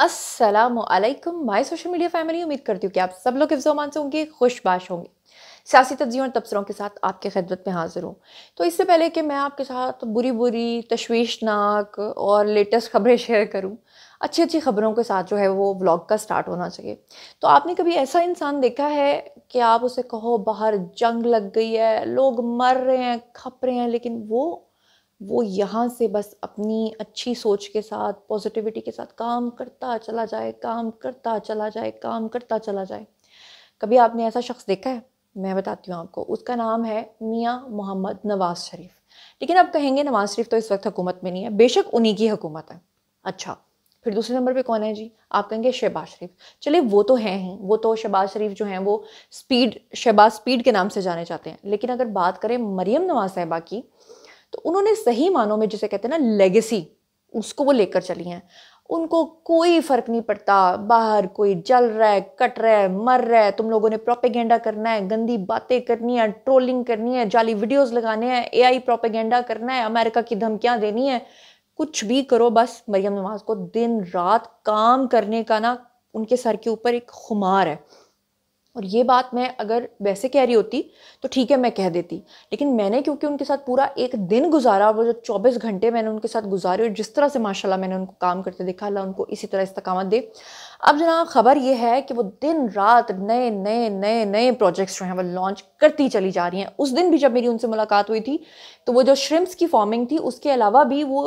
अस्सलामुअलैकुम my social media family. उम्मीद करती हूँ कि आप सब लोग हिफ्ज़-ओ-अमान से होंगे, खुशबाश होंगे। सियासी तज्ज़ियों और तबसरों के साथ आपकी खिदमत में हाज़िर हूँ। तो इससे पहले कि मैं आपके साथ बुरी-बुरी, तशवीशनाक और लेटेस्ट खबरें शेयर करूँ, अच्छी-अच्छी खबरों के साथ जो है वो व्लॉग का स्टार्ट होना चाहिए। तो आपने कभी ऐसा इंसान देखा है कि आप उसे कहो बाहर जंग लग गई है, लोग मर रहे हैं, खप रहे हैं, लेकिन वो यहाँ से बस अपनी अच्छी सोच के साथ, पॉजिटिविटी के साथ काम करता चला जाए, काम करता चला जाए, काम करता चला जाए। कभी आपने ऐसा शख्स देखा है? मैं बताती हूँ आपको, उसका नाम है मियाँ मोहम्मद नवाज़ शरीफ। लेकिन आप कहेंगे नवाज़ शरीफ तो इस वक्त हुकूमत में नहीं है, बेशक उन्हीं की हुकूमत है। अच्छा, फिर दूसरे नंबर पे कौन है जी? आप कहेंगे शहबाज शरीफ। चलिए वो तो हैं ही, वो तो शहबाज शरीफ जो हैं वो शहबाज स्पीड के नाम से जाने जाते हैं। लेकिन अगर बात करें मरियम नवाज़ साहिबा की, तो उन्होंने सही मानों में जिसे कहते हैं ना लेगेसी, उसको वो लेकर चली हैं। उनको कोई फ़र्क नहीं पड़ता बाहर कोई जल रहा है, कट रहा है, मर रहा है, तुम लोगों ने प्रोपेगेंडा करना है, गंदी बातें करनी है, ट्रोलिंग करनी है, जाली वीडियोस लगाने हैं, एआई प्रोपेगेंडा करना है, अमेरिका की धमकियां देनी है, कुछ भी करो, बस मरियम नवाज को दिन रात काम करने का ना उनके सर के ऊपर एक खुमार है। और ये बात मैं अगर वैसे कह रही होती तो ठीक है, मैं कह देती। लेकिन मैंने क्योंकि उनके साथ पूरा एक दिन गुजारा, वो जो 24 घंटे मैंने उनके साथ गुजारे और जिस तरह से माशाल्लाह मैंने उनको काम करते देखा, अल्लाह उनको इसी तरह इस्तकामत दे। अब जनाब खबर ये है कि वो दिन रात नए नए नए नए प्रोजेक्ट्स जो हैं वो लॉन्च करती चली जा रही हैं। उस दिन भी जब मेरी उनसे मुलाकात हुई थी तो वो जो श्रिम्प्स की फार्मिंग थी उसके अलावा भी वो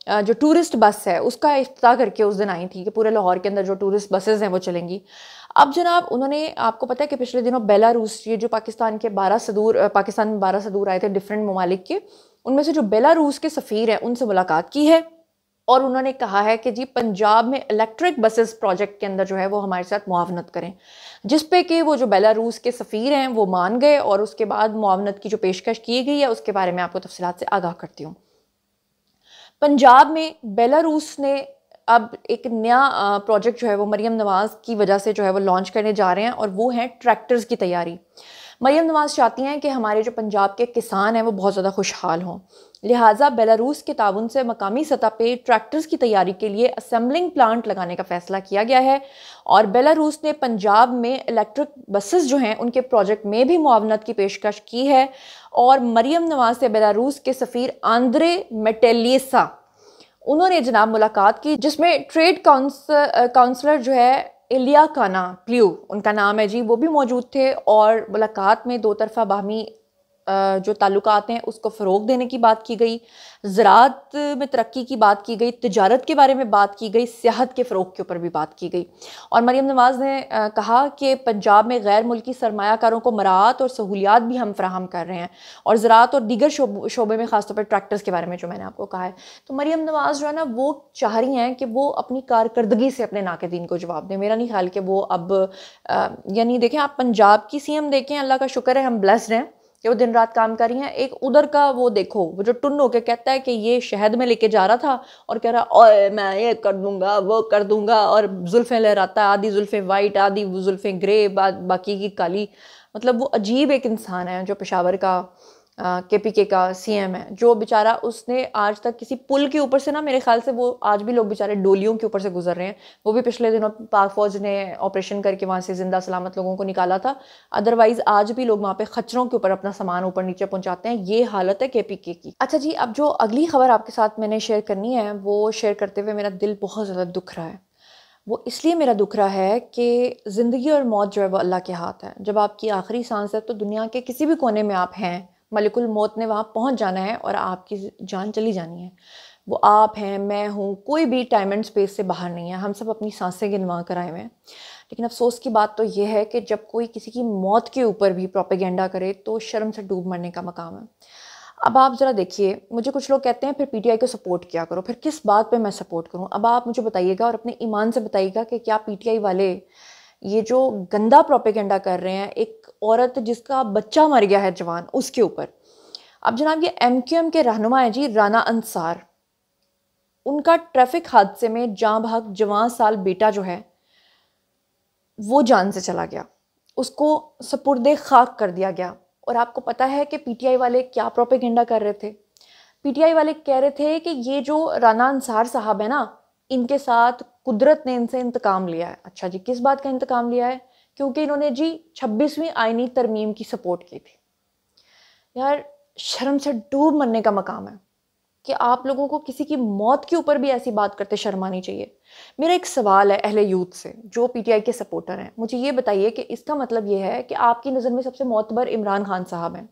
जो टूरिस्ट बस है उसका इफ्तिताह करके उस दिन आई थी कि पूरे लाहौर के अंदर जो टूरिस्ट बसेज़ हैं वो चलेंगी। अब जनाब उन्होंने, आपको पता है कि पिछले दिनों बेलारूस, ये जो पाकिस्तान में 12 सदूर आए थे डिफरेंट ममालिक के, उनमें से जो बेलारूस के सफ़ीर हैं उनसे मुलाकात की है। और उन्होंने कहा है कि जी पंजाब में इलेक्ट्रिक बसेस प्रोजेक्ट के अंदर जो है वो हमारे साथ मुआवनत करें, जिस पे कि वो जो बेलारूस के सफ़ीर हैं वो मान गए। और उसके बाद मुआवनत की जो पेशकश की गई है उसके बारे में आपको तफसीलात से आगाह करती हूँ। पंजाब में बेलारूस ने अब एक नया प्रोजेक्ट जो है वो मरियम नवाज़ की वजह से जो है वो लॉन्च करने जा रहे हैं, और वो है ट्रैक्टर्स की तैयारी। मरियम नवाज़ चाहती हैं कि हमारे जो पंजाब के किसान हैं वो बहुत ज़्यादा खुशहाल हों, लिहाजा बेलारूस के ताउन से मकामी सतह पे ट्रैक्टर्स की तैयारी के लिए असेंबलिंग प्लांट लगाने का फ़ैसला किया गया है। और बेलारूस ने पंजाब में इलेक्ट्रिक बसेस जो हैं उनके प्रोजेक्ट में भी मुआवनत की पेशकश की है। और मरियम नवाज़ से बेलारूस के सफ़ीर आंद्रे मेटेलिसा, उन्होंने जनाब मुलाकात की, जिसमें ट्रेड काउंसलर जो है इलिया काना प्ल्यू उनका नाम है जी, वो भी मौजूद थे। और मुलाकात में दो तरफा बाहमी जो ताल्लुकात हैं उसको फ़रोग देने की बात की गई, ज़राअत में तरक्की की बात की गई, तिजारत के बारे में बात की गई, सियाहत के फ़रोग के ऊपर भी बात की गई। और मरियम नवाज़ ने कहा कि पंजाब में गैर मुल्की सरमायाकारों को मराहत और सहूलियात भी हम फराहम कर रहे हैं, और ज़राअत और दीगर शोबे में ख़ासतौर पर ट्रैक्टर्स के बारे में जो मैंने आपको कहा है। तो मरियम नवाज़ जो है ना वो चाह रही हैं कि वो अपनी कारकर्दगी से अपने नाक़िदीन को जवाब दें। मेरा नहीं ख्याल कि वो अब यानी देखें, आप पंजाब की सीएम देखें, अल्लाह का शुक्र है हम ब्लेस्ड हैं कि वो दिन रात काम कर रही हैं। एक उधर का वो देखो, वो जो टुन्न होके कहता है कि ये शहद में लेके जा रहा था और कह रहा ओए मैं ये कर दूंगा वो कर दूंगा, और जुल्फें लहराता है, आधी जुल्फें वाइट आधी जुल्फें ग्रे, बाकी की काली। मतलब वो अजीब एक इंसान है जो पेशावर का केपीके का सीएम है, जो बेचारा उसने आज तक किसी पुल के ऊपर से ना, मेरे ख्याल से वो आज भी लोग बेचारे डोलियों के ऊपर से गुजर रहे हैं। वो भी पिछले दिनों पाक फौज ने ऑपरेशन करके वहाँ से जिंदा सलामत लोगों को निकाला था। अदरवाइज आज भी लोग वहाँ पे खच्चरों के ऊपर अपना सामान ऊपर नीचे पहुँचाते हैं। ये हालत है केपीके की। अच्छा जी, अब जो अगली खबर आपके साथ मैंने शेयर करनी है वो शेयर करते हुए मेरा दिल बहुत ज़्यादा दुख रहा है। वो इसलिए मेरा दुख रहा है कि ज़िंदगी और मौत जो है वो अल्लाह के हाथ है। जब आपकी आखिरी सांस है तो दुनिया के किसी भी कोने में आप हैं, मलिकुल मौत ने वहाँ पहुँच जाना है और आपकी जान चली जानी है। वो आप हैं, मैं हूँ, कोई भी टाइम एंड स्पेस से बाहर नहीं है। हम सब अपनी सांसें गिनवा कर आए हुए हैं। लेकिन अफसोस की बात तो ये है कि जब कोई किसी की मौत के ऊपर भी प्रोपेगेंडा करे तो शर्म से डूब मरने का मकाम है। अब आप ज़रा देखिए, मुझे कुछ लोग कहते हैं फिर पीटीआई को सपोर्ट किया करो। फिर किस बात पे मैं सपोर्ट करूं? अब आप मुझे बताइएगा और अपने ईमान से बताइएगा कि क्या पीटीआई वाले ये जो गंदा प्रोपेगेंडा कर रहे हैं एक औरत जिसका बच्चा मर गया है जवान, उसके ऊपर। अब जनाब ये एमक्यूएम के रहनुमा है जी राना अंसार, उनका ट्रैफिक हादसे में जाँ बहक जवान साल बेटा जो है वो जान से चला गया, उसको सपुर्दे खाक कर दिया गया। और आपको पता है कि पीटीआई वाले क्या प्रोपेगेंडा कर रहे थे? पीटीआई वाले कह रहे थे कि ये जो राना अंसार साहब है ना, इनके साथ कुदरत ने इनसे इंतकाम लिया है। अच्छा जी, किस बात का इंतकाम लिया है? क्योंकि इन्होंने जी 26वीं आईनी तरमीम की सपोर्ट की थी। यार शर्म से डूब मरने का मकाम है कि आप लोगों को किसी की मौत के ऊपर भी ऐसी बात करते शर्म आनी चाहिए। मेरा एक सवाल है अहले यूथ से जो पीटीआई के सपोर्टर हैं, मुझे ये बताइए कि इसका मतलब ये है कि आपकी नज़र में सबसे मोतबर इमरान खान साहब हैं,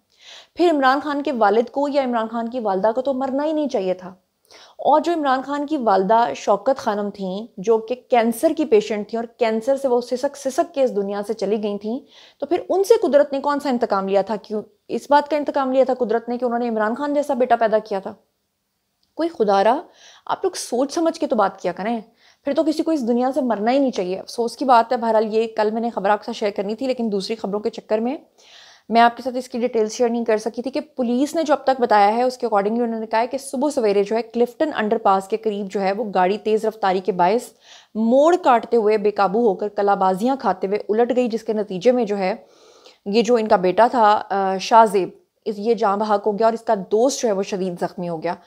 फिर इमरान खान के वालिद को या इमरान खान की वालदा को तो मरना ही नहीं चाहिए था। और जो इमरान खान की वालदा शौकत खानम थी, जो कि कैंसर की पेशेंट थी और कैंसर से वो सिसक सिसक के इस दुनिया से चली गई थी, तो फिर उनसे कुदरत ने कौन सा इंतकाम लिया था? क्यों इस बात का इंतकाम लिया था कुदरत ने कि उन्होंने इमरान खान जैसा बेटा पैदा किया था? कोई खुदारा, आप लोग सोच समझ के तो बात किया करें, फिर तो किसी को इस दुनिया से मरना ही नहीं चाहिए। अफसोस की बात है। बहरहाल ये कल मैंने खबर आपके साथ शेयर करनी थी, लेकिन दूसरी खबरों के चक्कर में मैं आपके साथ इसकी डिटेल्स शेयर नहीं कर सकी थी कि पुलिस ने जो अब तक बताया है उसके अकॉर्डिंगली उन्होंने कहा है कि सुबह सवेरे जो है क्लिफ्टन अंडरपास के करीब जो है वो गाड़ी तेज़ रफ्तारी के बायस मोड़ काटते हुए बेकाबू होकर कलाबाजियाँ खाते हुए उलट गई, जिसके नतीजे में जो है ये जो इनका बेटा था शाहजेब, ये जाँ बहक हो गया और इसका दोस्त जो है वो शदीद ज़ख्मी हो गया।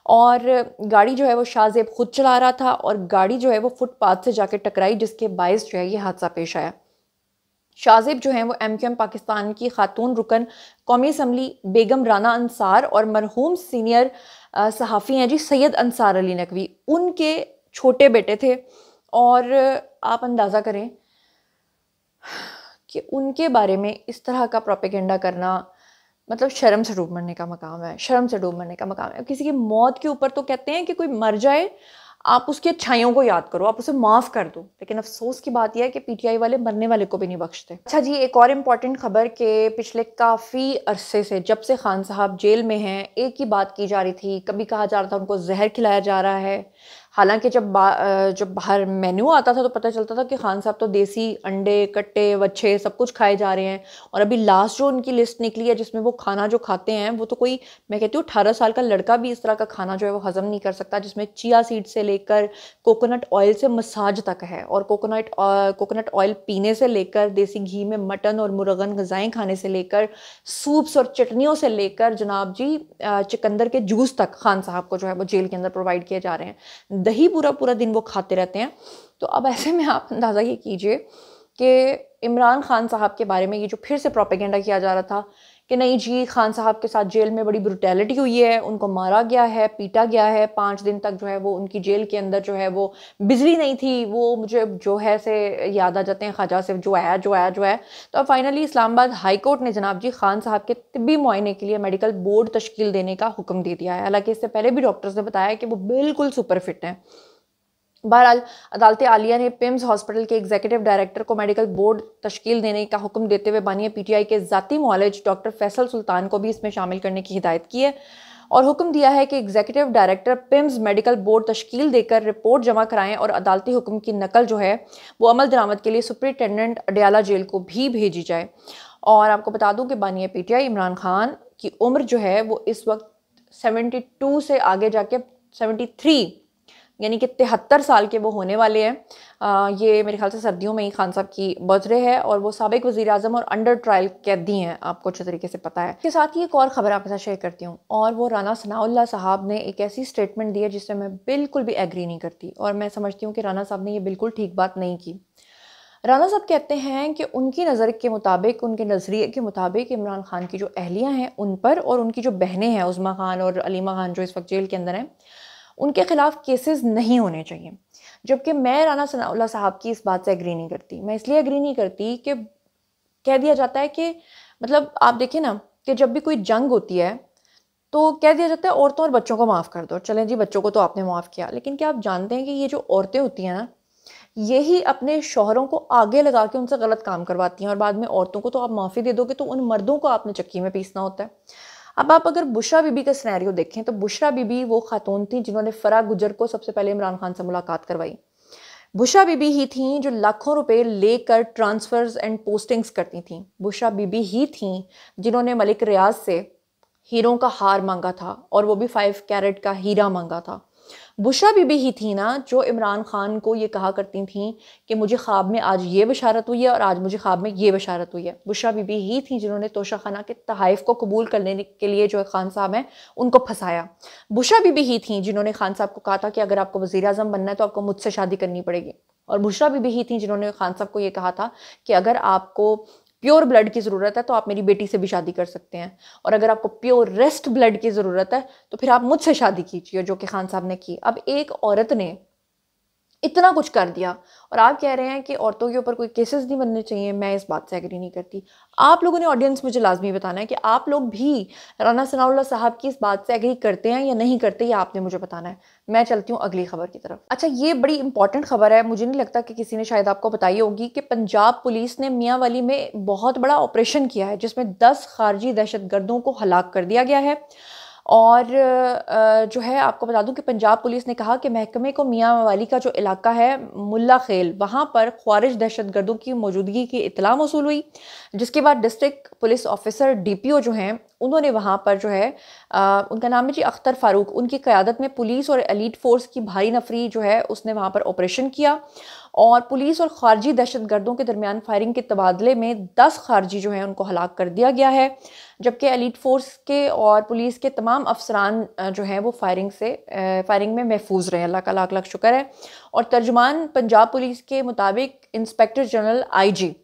और गाड़ी जो है वो शाहजेब खुद चला रहा था और गाड़ी जो है वो फुटपाथ से जाके टकराई, जिसके बायस जो है ये हादसा पेश आया। शाहजेब जो है वो MQM पाकिस्तान की खातून रुकन कौमी असम्बली बेगम राना अंसार और मरहूम सीनियर सहाफ़ी हैं जी सैयद अंसार अली नकवी, उनके छोटे बेटे थे। और आप अंदाज़ा करें कि उनके बारे में इस तरह का प्रोपेगेंडा करना मतलब शर्म से डूब मरने का मकाम है, शर्म से डूब मरने का मकाम है। किसी की मौत के ऊपर तो कहते हैं कि कोई मर जाए आप उसकी अच्छाइयों को याद करो, आप उसे माफ़ कर दो, लेकिन अफसोस की बात यह है कि पीटीआई वाले मरने वाले को भी नहीं बख्शते। अच्छा जी, एक और इम्पॉर्टेंट खबर के पिछले काफ़ी अरसे से जब से खान साहब जेल में हैं एक ही बात की जा रही थी। कभी कहा जा रहा था उनको जहर खिलाया जा रहा है, हालांकि जब बाहर मेन्यू आता था तो पता चलता था कि खान साहब तो देसी अंडे कट्टे वच्छे सब कुछ खाए जा रहे हैं। और अभी लास्ट जो उनकी लिस्ट निकली है जिसमें वो खाना जो खाते हैं वो तो कोई, मैं कहती हूँ 18 साल का लड़का भी इस तरह का खाना जो है वो हजम नहीं कर सकता, जिसमें चिया सीड से लेकर कोकोनट ऑयल से मसाज तक है। और कोकोनट ऑयल पीने से लेकर देसी घी में मटन और मुर्गन गज़ाएँ खाने से लेकर सूप्स और चटनियों से लेकर जनाब जी चुकंदर के जूस तक खान साहब को जो है वो जेल के अंदर प्रोवाइड किए जा रहे हैं। दही पूरा पूरा दिन वो खाते रहते हैं। तो अब ऐसे में आप अंदाज़ा ये कीजिए कि इमरान खान साहब के बारे में ये जो फिर से प्रोपेगेंडा किया जा रहा था कि नहीं जी खान साहब के साथ जेल में बड़ी ब्रुटैलिटी हुई है, उनको मारा गया है, पीटा गया है, 5 दिन तक जो है वो उनकी जेल के अंदर जो है वो बिजली नहीं थी। वो मुझे जो है से याद आ जाते हैं ख्वाजा से जो है। तो अब फाइनली इस्लामाबाद हाई कोर्ट ने जनाब जी खान साहब के तिब्बी मुआयने के लिए मेडिकल बोर्ड तश्कील देने का हुक्म दे दिया है। हालांकि इससे पहले भी डॉक्टर्स ने बताया कि वो बिल्कुल सुपर फिट हैं। बहरहाल अदालत आलिया ने पिम्स हॉस्पिटल के एग्जीक्यूटिव डायरेक्टर को मेडिकल बोर्ड तश्कील देने का हुक्म देते हुए बानिया पीटीआई के ज़ाती मुआलिज डॉक्टर फैसल सुल्तान को भी इसमें शामिल करने की हिदायत की है और हुक्म दिया है कि executive director PIMS medical board तश्कील देकर रिपोर्ट जमा कराएं और अदालती हुक्म की नकल जो है वो अमल दरामद के लिए सुपरिटेंडेंट अडयाला जेल को भी भेजी जाए। और आपको बता दूं कि बानिया पीटीआई इमरान खान की उम्र जो है वो इस वक्त 72 से आगे जाके 73 यानी कि 73 साल के वो होने वाले हैं। ये मेरे ख्याल से सर्दियों में ही खान साहब की बर्थडे है और वो साबिक वज़ीर आज़म और अंडर ट्रायल कैदी हैं, आपको अच्छे तरीके से पता है। इसके साथ ही एक और ख़बर आपके साथ शेयर करती हूँ और वो राना सनाउल्लाह साहब ने एक ऐसी स्टेटमेंट दी है जिससे मैं बिल्कुल भी एग्री नहीं करती और मैं समझती हूँ कि राना साहब ने ये बिल्कुल ठीक बात नहीं की। राना साहब कहते हैं कि उनकी नज़र के मुताबिक, उनके नज़रिए के मुताबिक इमरान खान की जो अहलियाँ हैं उन पर और उनकी जो बहनें हैं उज़मा खान और अलीमा खान जो इस वक्त जेल के अंदर हैं उनके खिलाफ केसेस नहीं होने चाहिए। जबकि मैं राना सनाउल्लाह साहब की इस बात से एग्री नहीं करती। मैं इसलिए एग्री नहीं करती कि कह दिया जाता है कि मतलब आप देखिए ना कि जब भी कोई जंग होती है तो कह दिया जाता है औरतों और बच्चों को माफ़ कर दो। चलें जी, बच्चों को तो आपने माफ़ किया, लेकिन क्या आप जानते हैं कि ये जो औरतें होती हैं ना, यही अपने शौहरों को आगे लगा के उनसे गलत काम करवाती हैं और बाद में औरतों को तो आप माफ़ी दे दोगे तो उन मर्दों को आपने चक्की में पीसना होता है। अब आप अगर बुशरा बीबी का सिनेरियो देखें तो बुशरा बीबी वो खातून थी जिन्होंने फरा गुजर को सबसे पहले इमरान खान से मुलाकात करवाई। बुशरा बीबी ही थी जो लाखों रुपए लेकर ट्रांसफर्स एंड पोस्टिंग्स करती थी। बुशरा बीबी ही थी जिन्होंने मलिक रियाज से हीरों का हार मांगा था और वो भी 5 कैरेट का हीरा मांगा था। बुशरा बीबी ही थी ना जो इमरान खान को ये कहा करती थी कि मुझे ख्वाब में आज ये बशारत हुई है और आज मुझे ख्वाब में ये बशारत हुई है। बुशरा बीबी ही थी जिन्होंने तोशा खाना के तहाइफ को कबूल करने के लिए जो खान साहब हैं उनको फंसाया। बुशरा बीबी ही थी जिन्होंने खान साहब को कहा था कि अगर आपको वज़ीर आज़म बनना है तो आपको मुझसे शादी करनी पड़ेगी। और बुशरा बीबी ही थी जिन्होंने खान साहब को ये कहा था कि अगर आपको प्योर ब्लड की ज़रूरत है तो आप मेरी बेटी से भी शादी कर सकते हैं, और अगर आपको प्योर रेस्ट ब्लड की ज़रूरत है तो फिर आप मुझसे शादी कीजिए, जो कि खान साहब ने की। अब एक औरत ने इतना कुछ कर दिया और आप कह रहे हैं कि औरतों के ऊपर कोई केसेस नहीं बनने चाहिए। मैं इस बात से एग्री नहीं करती। आप लोगों ने, ऑडियंस, मुझे लाजमी बताना है कि आप लोग भी राना सनाउल्लाह साहब की इस बात से एग्री करते हैं या नहीं करते, या आपने मुझे बताना है। मैं चलती हूँ अगली खबर की तरफ। अच्छा, ये बड़ी इंपॉर्टेंट खबर है, मुझे नहीं लगता कि किसी ने शायद आपको बताई होगी कि पंजाब पुलिस ने मियांवाली में बहुत बड़ा ऑपरेशन किया है जिसमें 10 खारजी दहशतगर्दों को हलाक कर दिया गया है। और जो है आपको बता दूं कि पंजाब पुलिस ने कहा कि महकमे को मियांवाली का जो इलाका है मुल्ला खेल, वहाँ पर ख्वारिज दहशतगर्दों की मौजूदगी की इत्तला मौसूल हुई, जिसके बाद डिस्ट्रिक्ट पुलिस ऑफिसर DPO जो हैं उन्होंने वहाँ पर जो है उनका नाम है जी अख्तर फारूक, उनकी क़यादत में पुलिस और एलीट फोर्स की भारी नफरी जो है उसने वहाँ पर ऑपरेशन किया और पुलिस और खारजी दहशतगर्दों के दरमियान फायरिंग के तबादले में 10 खारजी जो हैं उनको हलाक कर दिया गया है, जबकि एलीट फोर्स के और पुलिस के तमाम अफसरान जो हैं वो फायरिंग में महफूज रहे। अल्लाह का लाख लाख शुक्र है। और तर्जुमान पंजाब पुलिस के मुताबिक इंस्पेक्टर जनरल IG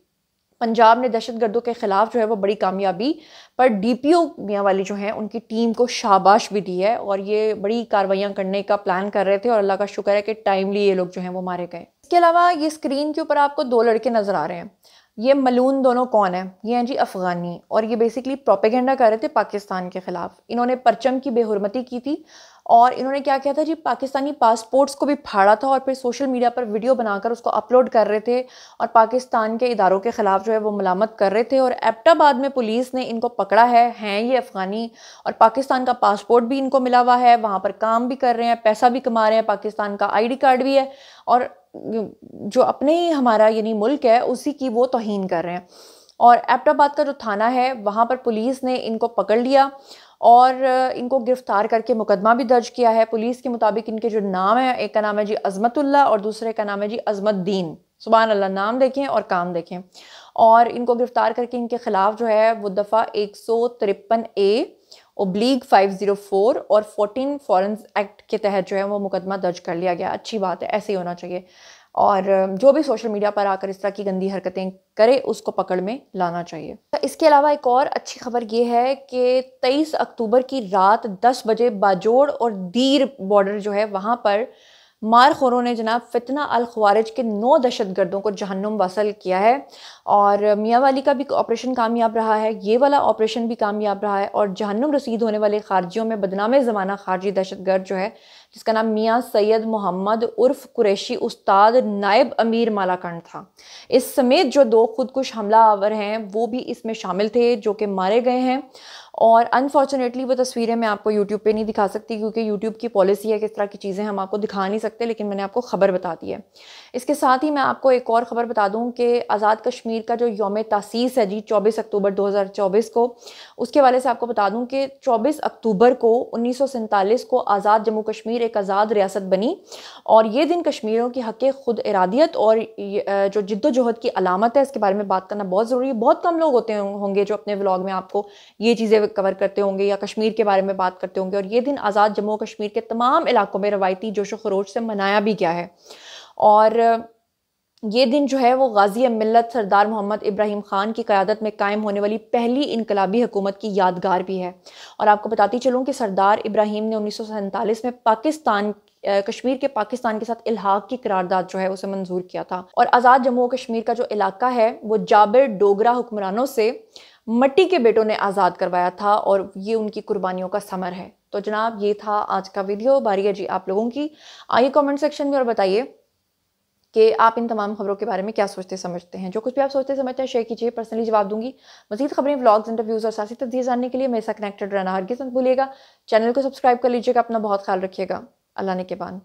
पंजाब ने दहशतगर्दों के खिलाफ जो है वो बड़ी कामयाबी पर DPO मियांवाली जो हैं उनकी टीम को शाबाश भी दी है और ये बड़ी कार्रवाइयाँ करने का प्लान कर रहे थे और अल्लाह का शुक्र है कि टाइमली ये लोग जो हैं वो मारे गए। इसके अलावा ये स्क्रीन के ऊपर आपको 2 लड़के नज़र आ रहे हैं। ये मलून दोनों कौन है? ये हैं जी अफ़गानी, और ये बेसिकली प्रोपेगेंडा कर रहे थे पाकिस्तान के ख़िलाफ़। इन्होंने परचम की बेहुरमती की थी और इन्होंने क्या किया था जी, पाकिस्तानी पासपोर्ट्स को भी फाड़ा था और फिर सोशल मीडिया पर वीडियो बनाकर उसको अपलोड कर रहे थे और पाकिस्तान के इदारों के ख़िलाफ़ जो है वो मलामत कर रहे थे। और एबटाबाद में पुलिस ने इनको पकड़ा है। हैं ये अफ़गानी और पाकिस्तान का पासपोर्ट भी इनको मिला हुआ है, वहाँ पर काम भी कर रहे हैं, पैसा भी कमा रहे हैं, पाकिस्तान का ID कार्ड भी है और जो अपने ही हमारा यानी मुल्क है उसी की वो तौहीन कर रहे हैं। और एबटाबाद का जो थाना है वहाँ पर पुलिस ने इनको पकड़ लिया और इनको गिरफ्तार करके मुकदमा भी दर्ज किया है। पुलिस के मुताबिक इनके जो नाम है, एक का नाम है जी अज़मतुल्लाह और दूसरे का नाम है जी अज़मतदीन। सुभान अल्लाह, नाम देखें और काम देखें। और इनको गिरफ्तार करके इनके खिलाफ जो है वो दफ़ा 153A/504 और 14 फॉरेंस एक्ट के तहत जो है वो मुकदमा दर्ज कर लिया गया। अच्छी बात है, ऐसे ही होना चाहिए। और जो भी सोशल मीडिया पर आकर इस तरह की गंदी हरकतें करे उसको पकड़ में लाना चाहिए। इसके अलावा एक और अच्छी खबर ये है कि 23 अक्टूबर की रात 10 बजे बाजोड़ और दीर बॉर्डर जो है वहाँ पर मारखोरों ने जनाब फितना अल ख्वारिज के 9 दहशतगर्दों को जहन्नुम वसल किया है। और मियांवाली का भी ऑपरेशन कामयाब रहा है, ये वाला ऑपरेशन भी कामयाब रहा है और जहन्नुम रसीद होने वाले खारजियों में बदनाम ज़माना खारजी दहशतगर्द जो है जिसका नाम मियाँ सैयद मोहम्मद उर्फ कुरैशी उस्ताद नायब अमीर मालाकंड था। इस समेत जो 2 खुदकुश हमला आवर हैं वो भी इसमें शामिल थे जो कि मारे गए हैं। और अनफॉर्चुनेटली वो तस्वीरें मैं आपको यूट्यूब पे नहीं दिखा सकती क्योंकि यूट्यूब की पॉलिसी है कि इस तरह की चीज़ें हम आपको दिखा नहीं सकते, लेकिन मैंने आपको ख़बर बता दी है। इसके साथ ही मैं आपको एक और ख़बर बता दूं कि आज़ाद कश्मीर का जो यौम तासीस है जी 24 अक्टूबर 2024 को, उसके वाले से आपको बता दूं कि 24 अक्टूबर को 1947 को आज़ाद जम्मू कश्मीर एक आज़ाद रियासत बनी और ये दिन कश्मीरियों की हक़ खुद इरादियत और जो जिद्दोजहद की अलामत है, इसके बारे में बात करना बहुत ज़रूरी है। बहुत कम लोग होते होंगे जो अपने व्लॉग में आपको ये चीज़ें कवर करते होंगे या कश्मीर के बारे में बात करते होंगे। और ये दिन आज़ाद जम्मू कश्मीर के तमाम इलाकों में रवायती जोशो खरोश से मनाया भी गया है। और ये दिन जो है वो गाजी मिल्लत सरदार मोहम्मद इब्राहिम ख़ान की क़यादत में कायम होने वाली पहली इनकलाबी हुकूमत की यादगार भी है। और आपको बताती चलूँ कि सरदार इब्राहिम ने 1947 में कश्मीर के पाकिस्तान के साथ इल्हाक की करारदाद जो है उसे मंजूर किया था। और आज़ाद जम्मू कश्मीर का जो इलाका है वो जाबिर डोगरा हुक्मरानों से मट्टी के बेटों ने आज़ाद करवाया था और ये उनकी कुर्बानियों का समर है। तो जनाब ये था आज का वीडियो। बारी है जी आप लोगों की। आइए कमेंट सेक्शन में और बताइए कि आप इन तमाम खबरों के बारे में क्या सोचते समझते हैं। जो कुछ भी आप सोचते समझते हैं शेयर कीजिए, पर्सनली जवाब दूंगी। मज़ीद खबरें, व्लॉग्स, इंटरव्यूज़ और सियासी तज्ज़िये जानने के लिए मेरे साथ कनेक्टेड रहना हरगिज़ मत भूलिएगा। चैनल को सब्सक्राइब कर लीजिएगा। अपना बहुत ख्याल रखिएगा। अल्लाह ने के बाद।